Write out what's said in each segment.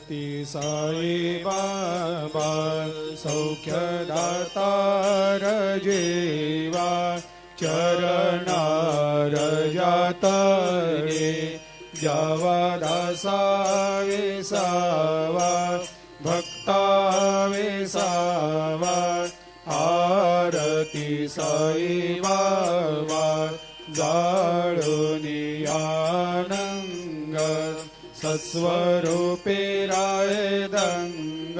ती साई बाबा सौख्यदातार जीवा चरणार जातरे जावा दासा विसावा भक्ता विसावा आरती साई बाबा जाळूनी आनंग सस्वरूपे राय दंग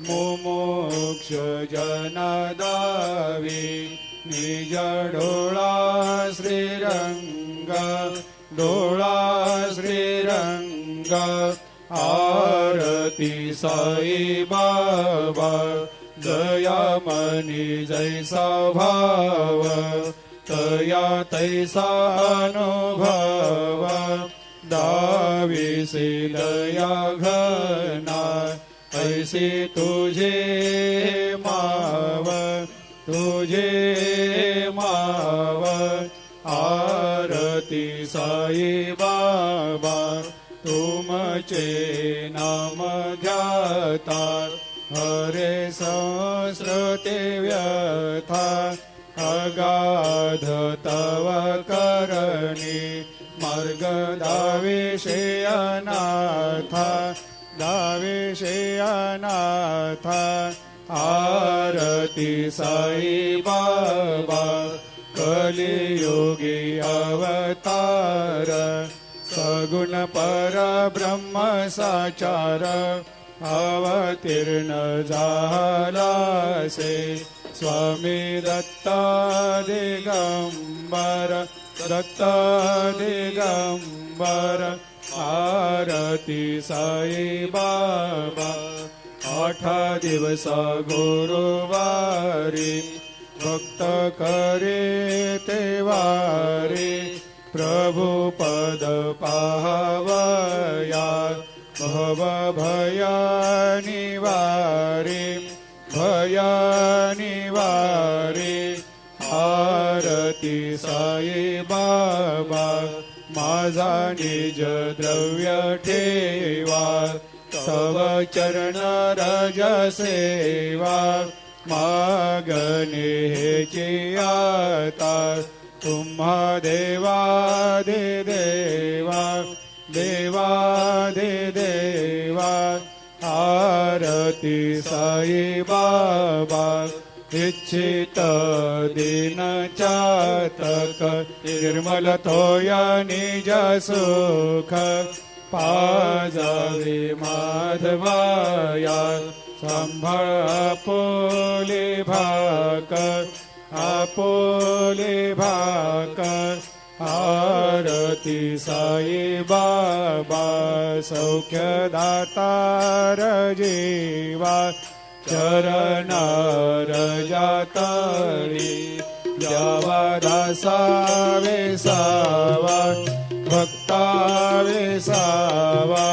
मुमुक्ष जनदावी निज डोळा श्रीरंग डोळा श्रीरंग आरती साई बाबा दयामनी जैसा भाव तया तैसा अनुभव दाविसे दया घना ऐसे तुझे माव तुझे माव आरती साई बाबा तुमचे नाम ध्याता हरे संस्कृते व्यथा अगाध तव करणी मार्ग दाविषे अनाथा दाविषे अनाथा आरती साई बाबा कलियुगी अवतार सगुण परब्रह्म साचार अवतीर्ण झालासे स्वामी दत्ता दिगंबर दत्ता दिगंबर आरती साई बाबा 8 दिवस गुरुवारी भक्त करे तेवारी प्रभु पद पाहवया भव भया निवारी भया निवारी आरती साई बाबा माझा निज द्रव्य ठेवा तव चरण रज सेवा मागणे हेची आता तुम्हा देवादि देवा देवादि देवा आरती साई बाबा इच्छित दिन चातक निर्मल तोया निज सुख पाजावे माधवाया सांभाळ आपोले भाक आरती साई बाबा सौख्यदातार जीवा चरणार जातरी जावा दासा विसावा भक्ता विसावा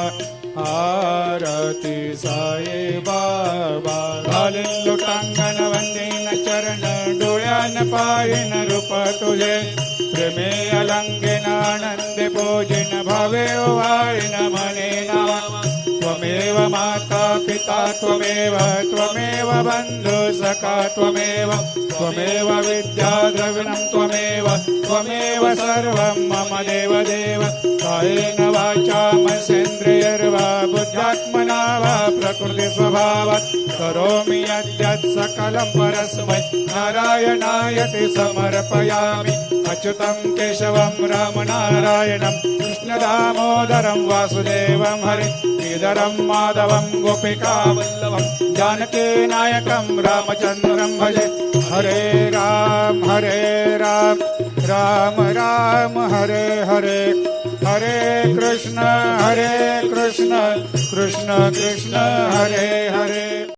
आरती साई बाबा घालीन लोटांगण वंदीन चरण डोळ्यान पायन रूप तुझे प्रेमे अलंगेन आनंदे पूजिन भावे वाळीन मने नावा त्वमेव माता पिता त्वमेव त्वमेव बंधु सखा त्वमेव त्वमेव विद्या द्रविणं त्वमेव त्वमेव सर्वं मम देव देव कायेन वाचा मनसेन्द्रियर्वा बुद्ध्यात्मना वा प्रकृति स्वभावात् करोमि यद्यत् सकलं परस्मै नारायणायति समर्पयामि अच्युतं केशवं रामनारायणं कृष्णदामोदरं वासुदेवं हरि श्रीधरं माधवं गोपिकावल्लभं जानकी नायकं रामचन्द्रं भजे हरे राम राम राम हरे हरे हरे कृष्ण कृष्ण कृष्ण हरे हरे।